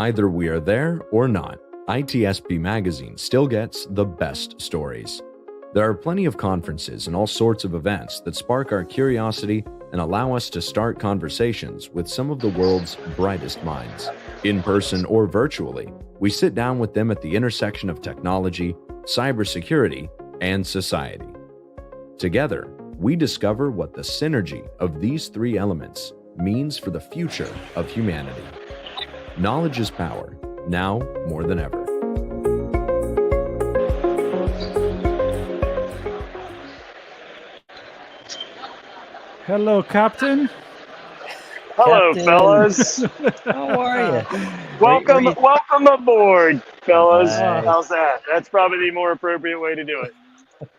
Either we are there or not, ITSPmagazine still gets the best stories. There are plenty of conferences and all sorts of events that spark our curiosity and allow us to start conversations with some of the world's brightest minds. In person or virtually, we sit down with them at the intersection of technology, cybersecurity, and society. Together, we discover what the synergy of these three elements means for the future of humanity. Knowledge is power, now more than ever. Hello, Captain. Hello, Captain. fellas. How are you? Welcome aboard, fellas. Nice. How's that? That's probably the more appropriate way to do it.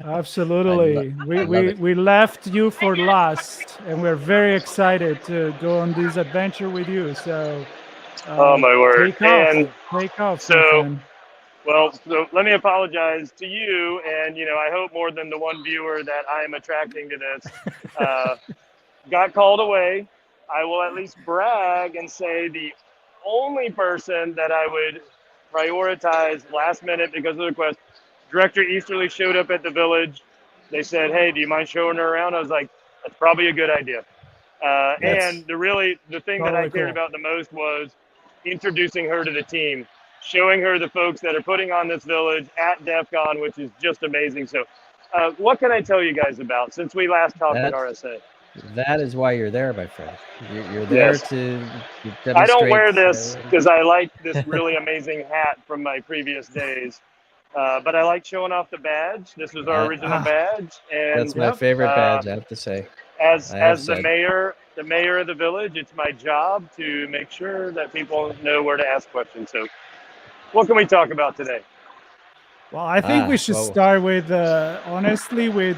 Absolutely. I love it. We left you for last, and we're very excited to go on this adventure with you. So, Oh my word! Take off, So- my friend. Well, so let me apologize to you, and I hope more than the one viewer that I am attracting to this got called away. I will at least brag and say the only person that I would prioritize last minute because of the request, Director Easterly showed up at the village. They said, "Hey, do you mind showing her around?" I was like, "That's probably a good idea." And the thing that I Totally cared cool. about the most was introducing her to the team, showing her the folks that are putting on this village at DEF CON, which is just amazing. So what can I tell you guys about since we last talked at RSA? That is why you're there, my friend. You're there Yes. to demonstrate. I don't wear this because I like this really amazing hat from my previous days. But I like showing off the badge. This is our original badge. And That's my favorite badge, I have to say. as the mayor of the village, it's my job to make sure that people know where to ask questions. So what can we talk about today? Well, I think we should start with, honestly, with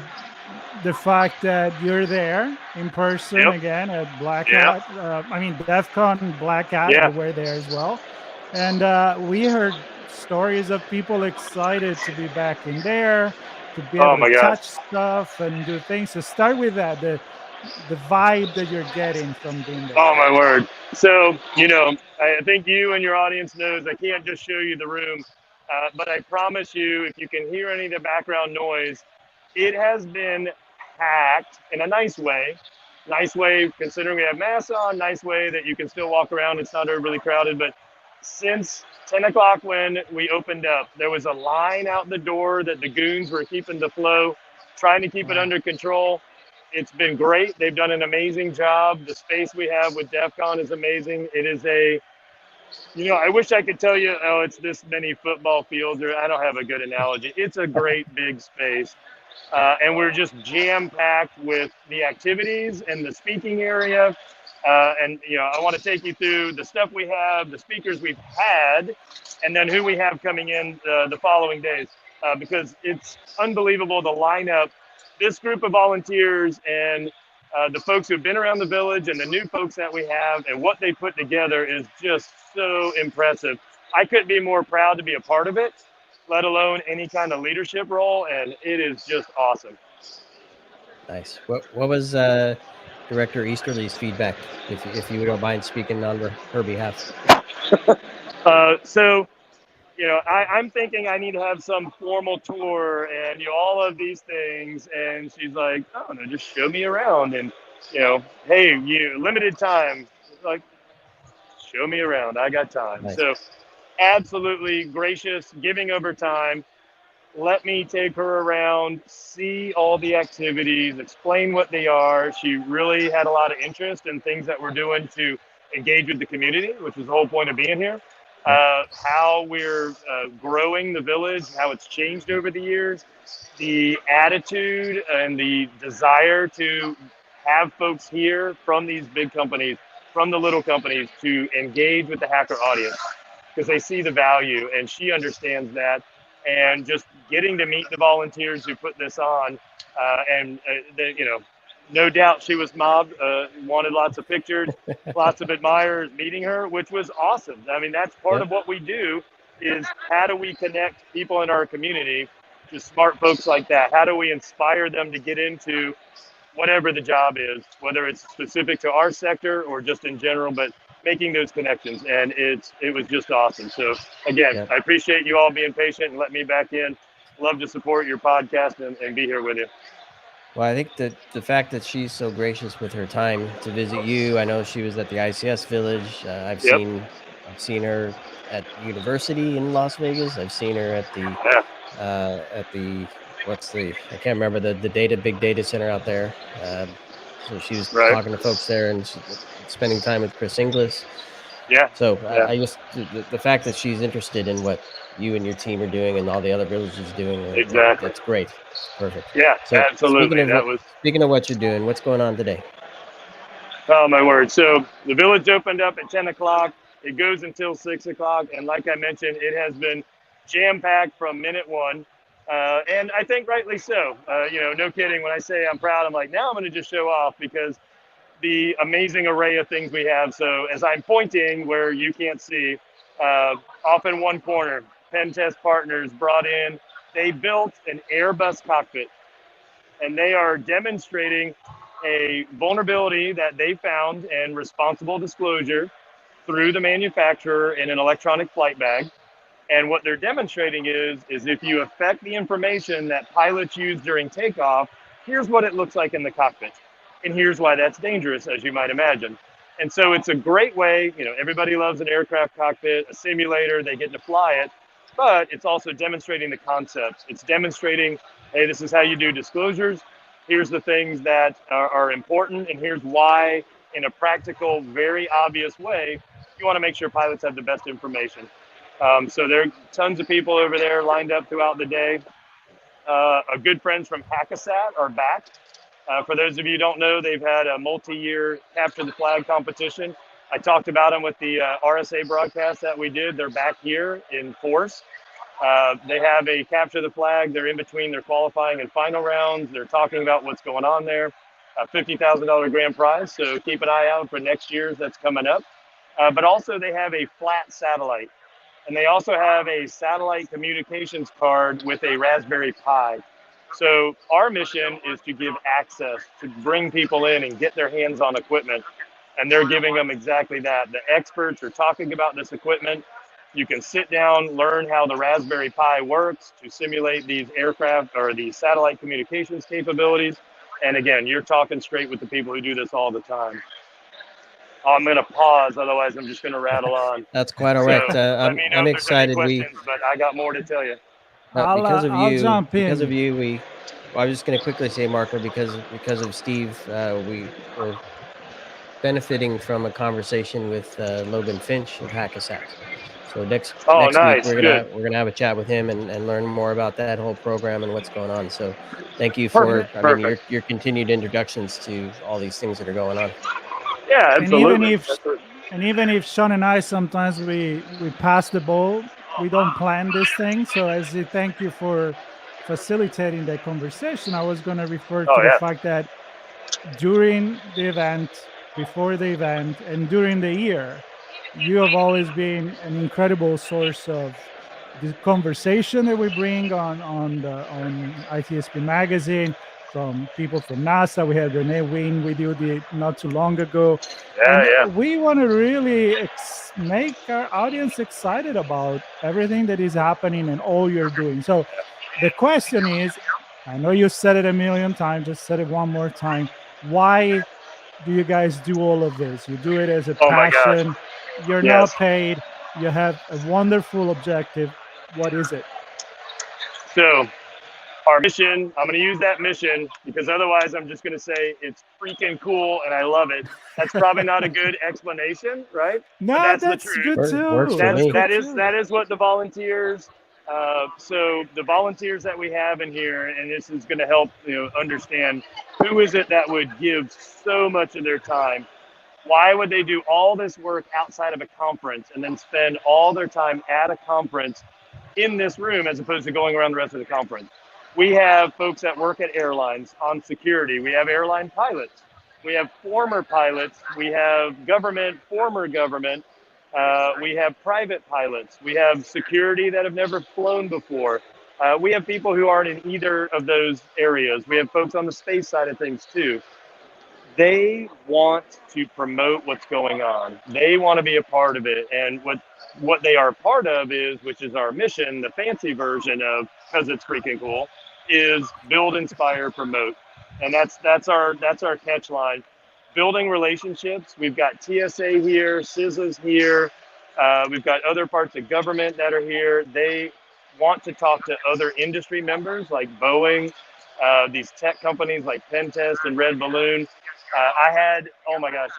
the fact that you're there in person again at Black Hat. DEF CON Black Hat, you were there as well. And we heard stories of people excited to be back in there, to be able to touch stuff and do things. So start with that, the vibe that you're getting from being there. Oh, my word. So, I think you and your audience knows I can't just show you the room, but I promise you, if you can hear any of the background noise, it has been packed in a nice way considering we have masks on, nice way that you can still walk around. It's not overly crowded, but since 10 o'clock when we opened up, there was a line out the door that the goons were keeping the flow, trying to keep it under control. It's been great. They've done an amazing job. The space we have with DEF CON is amazing. It is I wish I could tell you, it's this many football fields, or I don't have a good analogy. It's a great big space. And we're just jam-packed with the activities and the speaking area. I want to take you through the stuff we have, the speakers we've had, and then who we have coming in the following days, because it's unbelievable, the lineup. This group of volunteers and the folks who've been around the village and the new folks that we have and what they put together is just so impressive. I couldn't be more proud to be a part of it, let alone any kind of leadership role, and it is just awesome. Nice. What was Director Easterly's feedback, if you don't mind speaking on her behalf? I'm thinking I need to have some formal tour and all of these things, and she's like, "Oh no, just show me around." And hey, you limited time, like, show me around. I got time. Nice. So absolutely gracious, giving over time. Let me take her around, see all the activities, explain what they are. She really had a lot of interest in things that we're doing to engage with the community, which was the whole point of being here. How we're growing the village, how it's changed over the years, the attitude and the desire to have folks here from these big companies, from the little companies, to engage with the hacker audience because they see the value, and she understands that. And just getting to meet the volunteers who put this on, no doubt she was mobbed, wanted lots of pictures, lots of admirers meeting her, which was awesome. I mean, that's part of what we do is how do we connect people in our community to smart folks like that? How do we inspire them to get into whatever the job is, whether it's specific to our sector or just in general, but making those connections, and it was just awesome. So again, I appreciate you all being patient and letting me back in. Love to support your podcast and be here with you. Well, I think that the fact that she's so gracious with her time to visit you, I know she was at the ICS Village. I've seen her at university in Las Vegas. I've seen her at the I can't remember the big data center out there. So she was talking to folks there and spending time with Chris Inglis. So I just the fact that she's interested in what you and your team are doing and all the other villages doing, that's great. It's perfect. Yeah, so absolutely. Speaking of what you're doing, what's going on today? Oh my word! So the village opened up at 10 o'clock. It goes until 6 o'clock, and like I mentioned, it has been jam-packed from minute one. And I think rightly so. No kidding. When I say I'm proud, I'm like, now I'm going to just show off because the amazing array of things we have. So as I'm pointing where you can't see, off in one corner, Pen Test Partners brought in, they built an Airbus cockpit, and they are demonstrating a vulnerability that they found and responsible disclosure through the manufacturer in an electronic flight bag. And what they're demonstrating is if you affect the information that pilots use during takeoff, here's what it looks like in the cockpit. And here's why that's dangerous, as you might imagine. And so it's a great way, everybody loves an aircraft cockpit, a simulator, they get to fly it, but it's also demonstrating the concepts. It's demonstrating, hey, this is how you do disclosures. Here's the things that are important, and here's why, in a practical, very obvious way, you want to make sure pilots have the best information. So there are tons of people over there lined up throughout the day. Our good friends from Hackasat are back. For those of you who don't know, they've had a multi-year Capture the Flag competition. I talked about them with the RSA broadcast that we did. They're back here in force. They have a Capture the Flag. They're in between their qualifying and final rounds. They're talking about what's going on there. A $50,000 grand prize, so keep an eye out for next year's that's coming up. But also they have a flat satellite. And they also have a satellite communications card with a Raspberry Pi. So our mission is to give access, to bring people in and get their hands on equipment. And they're giving them exactly that. The experts are talking about this equipment. You can sit down, learn how the Raspberry Pi works to simulate these aircraft or these satellite communications capabilities. And again, you're talking straight with the people who do this all the time. I'm going to pause, otherwise I'm just going to rattle on. That's quite all right. I'm excited. But I got more to tell you. Because of I'll you, jump in. Because of you, I was just going to quickly say, Marco, because of Steve, we were benefiting from a conversation with Logan Finch of Hackasat. So next week we're gonna have a chat with him and learn more about that whole program and what's going on. So thank you for your continued introductions to all these things that are going on. Yeah, absolutely. And even if Sean and I sometimes we pass the ball, we don't plan this thing. So as a thank you for facilitating that conversation, I was going to refer to the fact that during the event, before the event, and during the year, you have always been an incredible source of the conversation that we bring on ITSP Magazine, from people from NASA. We had Renee Wynn with you not too long ago. We want to really make our audience excited about everything that is happening and all you're doing. So the question is, I know you said it a million times, just said it one more time. Why do you guys do all of this? You do it as a passion. You're not paid. You have a wonderful objective. What is it? So our mission, I'm going to use that mission because otherwise I'm just going to say it's freaking cool and I love it. That's probably not a good explanation, right? No, that's good too. That is what the volunteers. So the volunteers that we have in here, and this is going to help understand who is it that would give so much of their time. Why would they do all this work outside of a conference and then spend all their time at a conference in this room as opposed to going around the rest of the conference? We have folks that work at airlines on security. We have airline pilots. We have former pilots. We have former government. We have private pilots. We have security that have never flown before. We have people who aren't in either of those areas. We have folks on the space side of things too. they want to promote what's going on. They want to be a part of it. And what they are a part of is, which is our mission, the fancy version of, because it's freaking cool, is build, inspire, promote. And that's our catch line. Building relationships. We've got TSA here, CISA's here. We've got other parts of government that are here. They want to talk to other industry members like Boeing, these tech companies like Pentest and Red Balloon. I had, oh my gosh,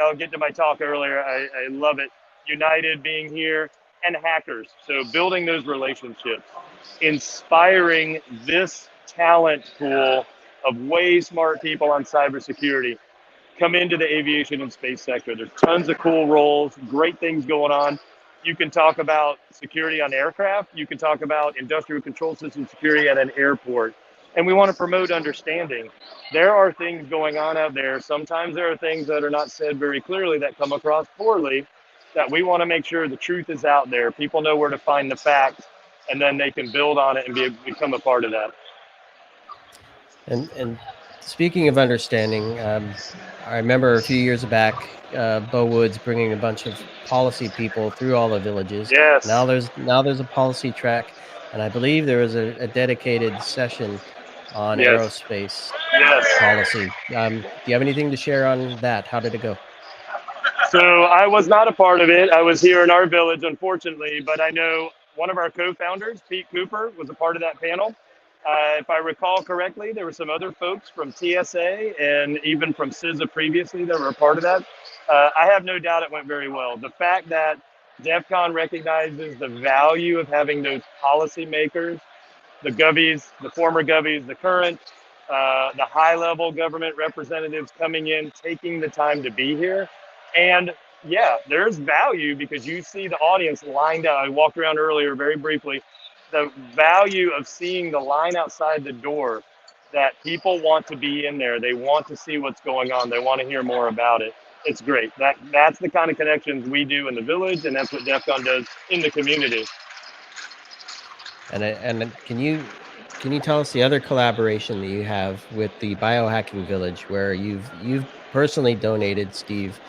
I'll get to my talk earlier. I love it. United being here, and hackers. So building those relationships, inspiring this talent pool of way smart people on cybersecurity come into the aviation and space sector. There's tons of cool roles, great things going on. You can talk about security on aircraft. You can talk about industrial control system security at an airport. And we want to promote understanding. There are things going on out there. Sometimes there are things that are not said very clearly that come across poorly, that we want to make sure the truth is out there. People know where to find the facts, and then they can build on it and become a part of that. And speaking of understanding, I remember a few years back, Bo Woods bringing a bunch of policy people through all the villages. Yes. Now there's a policy track, and I believe there was a dedicated session on aerospace policy. Do you have anything to share on that? How did it go? So I was not a part of it. I was here in our village, unfortunately, but I know one of our co-founders, Pete Cooper, was a part of that panel. If I recall correctly, there were some other folks from TSA and even from CISA previously that were a part of that. I have no doubt it went very well. The fact that DEF CON recognizes the value of having those policymakers, the govies, the former govies, the current, the high-level government representatives coming in, taking the time to be here. And yeah, there's value because you see the audience lined up. I walked around earlier very briefly. The value of seeing the line outside the door, that people want to be in there. They want to see what's going on. They want to hear more about it. It's great. That's the kind of connections we do in the village, and that's what DEF CON does in the community. And can you tell us the other collaboration that you have with the Biohacking Village, where you've personally donated, Steve,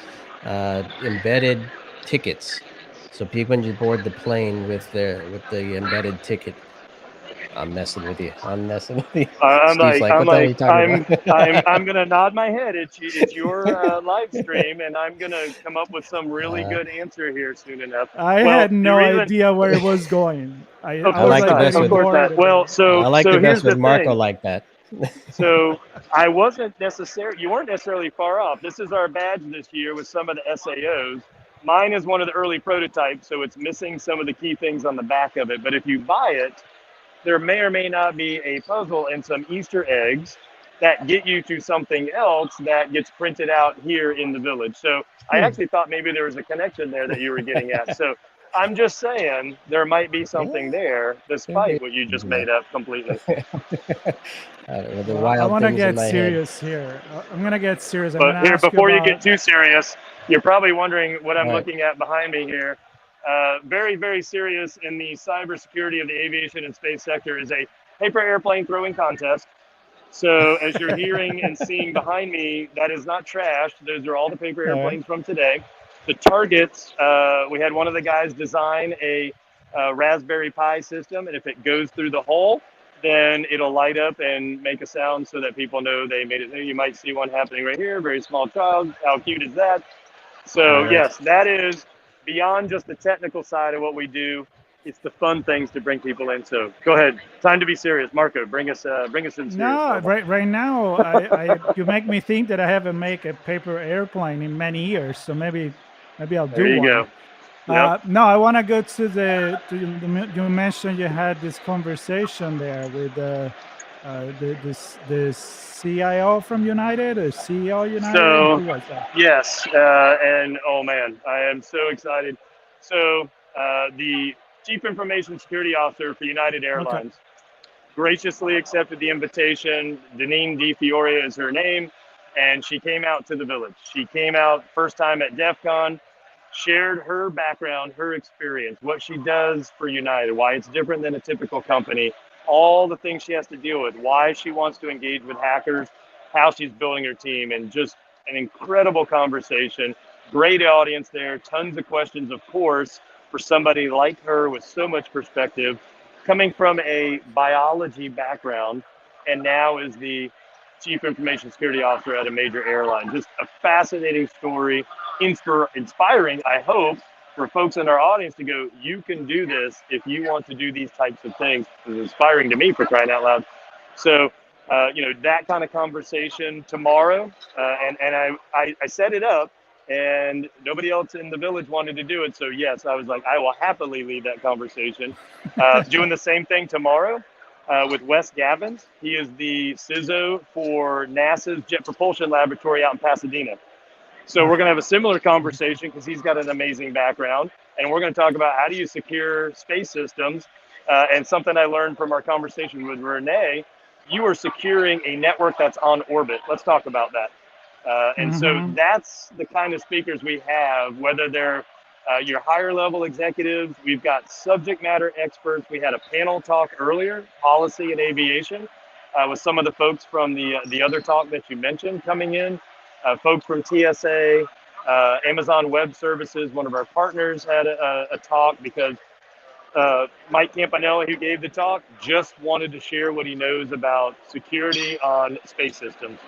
embedded tickets, so people can board the plane with the embedded ticket. I'm messing with you. I'm gonna nod my head. It's your live stream, and I'm gonna come up with some really good answer here soon enough. I had no idea where it was going. I like the best with that. Well, so I like so the best here's with the Marco thing. like that. So you weren't necessarily far off. This is our badge this year with some of the SAOs. Mine is one of the early prototypes, so it's missing some of the key things on the back of it. But if you buy it, there may or may not be a puzzle and some Easter eggs that get you to something else that gets printed out here in the village. So I actually thought maybe there was a connection there that you were getting at. So I'm just saying there might be something there, despite what you just made up completely. I want to get serious here. I'm going to get serious. But here, before you get too serious, you're probably wondering what I'm looking at behind me here. Very, very serious in the cybersecurity of the aviation and space sector is a paper airplane throwing contest. So as you're hearing and seeing behind me, that is not trash. Those are all the paper airplanes from today. The targets, we had one of the guys design a Raspberry Pi system, and if it goes through the hole, then it'll light up and make a sound so that people know they made it. You might see one happening right here, very small child. How cute is that? So yes, that is beyond just the technical side of what we do. It's the fun things to bring people in. So go ahead. Time to be serious. Marco, bring us in serious. No, right now, you make me think that I haven't made a paper airplane in many years. So maybe I'll do one. There you go. Yep. No, I want to go to you mentioned you had this conversation there with the CIO from United or CEO United. So yes, and oh man, I am so excited. So the Chief Information Security Officer for United Airlines graciously accepted the invitation. Deneen DiFioria is her name, and she came out to the village. She came out first time at DEF CON. Shared her background, her experience, what she does for United, why it's different than a typical company, all the things she has to deal with, why she wants to engage with hackers, how she's building her team, and just an incredible conversation, great audience there, tons of questions, of course, for somebody like her with so much perspective, coming from a biology background, and now is the Chief Information Security Officer at a major airline. Just a fascinating story, inspiring, I hope, for folks in our audience to go, you can do this if you want to do these types of things. It was inspiring to me, for crying out loud. So, that kind of conversation tomorrow, and I set it up, and nobody else in the village wanted to do it. So yes, I was like, I will happily lead that conversation. Doing the same thing tomorrow with Wes Gavins. He is the CISO for NASA's Jet Propulsion Laboratory out in Pasadena. So we're going to have a similar conversation because he's got an amazing background. And we're going to talk about how do you secure space systems. And something I learned from our conversation with Renee, you are securing a network that's on orbit. Let's talk about that. And so that's the kind of speakers we have, whether they're your higher level executives. We've got subject matter experts. We had a panel talk earlier, policy and aviation, with some of the folks from the other talk that you mentioned coming in. Folks from TSA, Amazon Web Services, one of our partners, had a talk because Mike Campanella, who gave the talk, just wanted to share what he knows about security on space systems.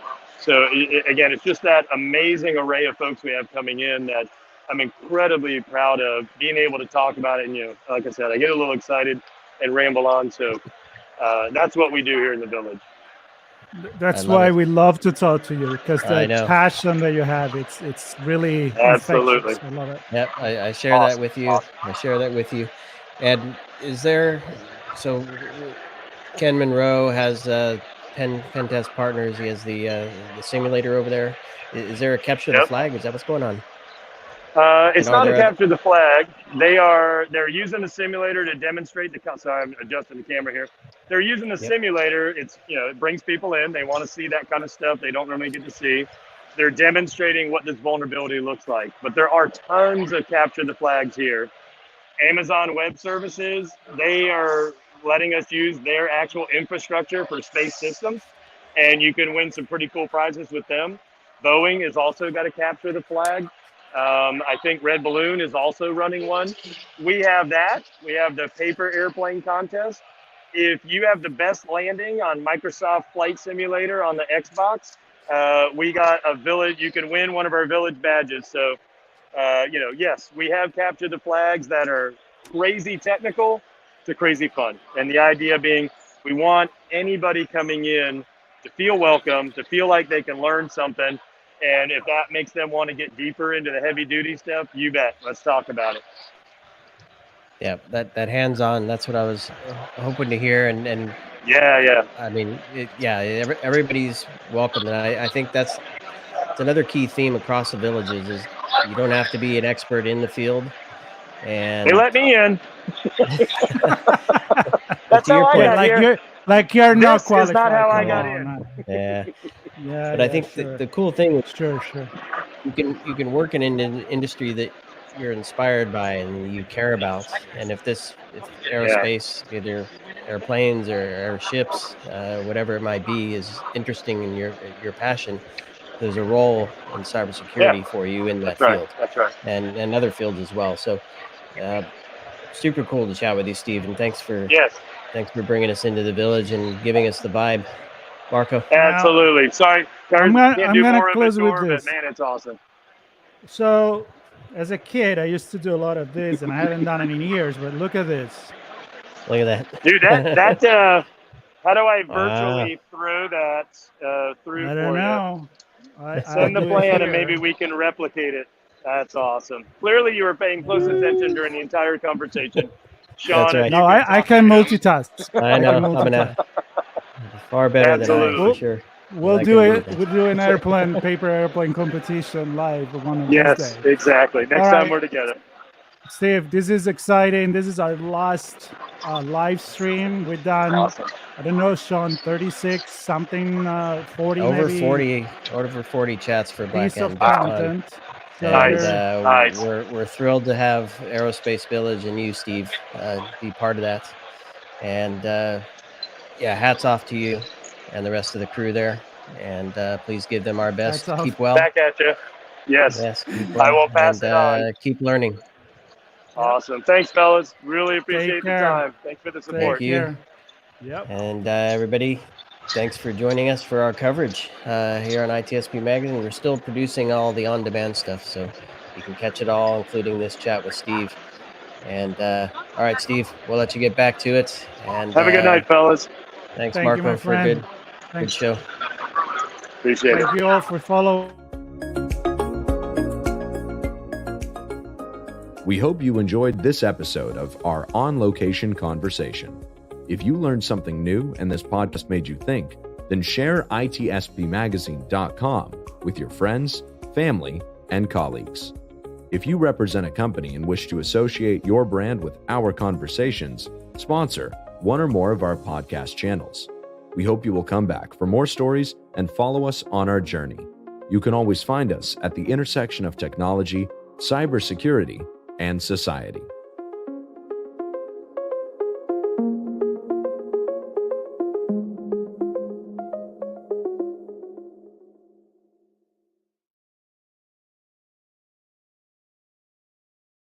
So again, it's just that amazing array of folks we have coming in that I'm incredibly proud of being able to talk about it. And, like I said, I get a little excited and ramble on. So that's what we do here in the village. That's why we love to talk to you, because the passion that you have, it's really absolutely. I love it. Yep, I share that with you. I share that with you. And is there, so Ken Monroe has pen test partners. He has the simulator over there. Is there a capture the flag? Is that what's going on? It's not a capture the flag. They're using the simulator to demonstrate sorry, I'm adjusting the camera here. They're using the simulator. It's, it brings people in. They want to see that kind of stuff they don't normally get to see. They're demonstrating what this vulnerability looks like. But there are tons of capture the flags here. Amazon Web Services, they are letting us use their actual infrastructure for space systems, and you can win some pretty cool prizes with them. Boeing has also got to capture the flag. I think Red Balloon is also running one. We have that. We have the paper airplane contest. If you have the best landing on Microsoft Flight Simulator on the Xbox, we got a village. You can win one of our village badges. So, yes, we have captured the flags that are crazy technical to crazy fun. And the idea being we want anybody coming in to feel welcome, to feel like they can learn something. And if that makes them want to get deeper into the heavy duty stuff, you bet. Let's talk about it. Yeah, that hands-on, that's what I was hoping to hear. And yeah. I mean, everybody's welcome. And I think it's another key theme across the villages is you don't have to be an expert in the field. And they let me in. That's how I got here. You're not qualified. This is not how I got in. Yeah. But I think the cool thing is sure. You can work in an industry that you're inspired by and you care about. And if aerospace, either airplanes or airships, whatever it might be, is interesting in your passion, there's a role in cybersecurity for you in that field. That's right. And other fields as well. So super cool to chat with you, Steve, and thanks for bringing us into the village and giving us the vibe. Marco? Absolutely. Sorry, I'm gonna close with this. But man, it's awesome. So, as a kid, I used to do a lot of this, and I haven't done it in years. But look at this. Look at that, dude. That how do I virtually throw that through? I don't know. Send the plan, and maybe we can replicate it. That's awesome. Clearly, you were paying close attention during the entire conversation, Sean. That's right. No, I can multitask. I know. Far better than I, for sure. We'll do an paper airplane competition live one of these days. Yes, exactly. Next time we're together. Steve, this is exciting. This is our last live stream. We've done, I don't know, Sean, 36 something, 40 over 40 chats for Black End. Content. And we're thrilled to have Aerospace Village and you, Steve, be part of that. And hats off to you and the rest of the crew there. and please give them our best. That's Keep well. Back at you. Yes. Yes, keep well. I will pass it on. Keep learning. Awesome. Thanks, fellas. Really appreciate the care. time. Thanks for the support. Thank you. Care. Yep. And everybody, thanks for joining us for our coverage here on ITSP Magazine. We're still producing all the on-demand stuff, so you can catch it all, including this chat with Steve. And all right, Steve, we'll let you get back to it. And have a good night, fellas. Thanks, Thank Marco, you, my for a friend. good show. Appreciate it. Thank you all for following. We hope you enjoyed this episode of our on-location conversation. If you learned something new and this podcast made you think, then share ITSPmagazine.com with your friends, family, and colleagues. If you represent a company and wish to associate your brand with our conversations, sponsor one or more of our podcast channels. We hope you will come back for more stories and follow us on our journey. You can always find us at the intersection of technology, cybersecurity, and society.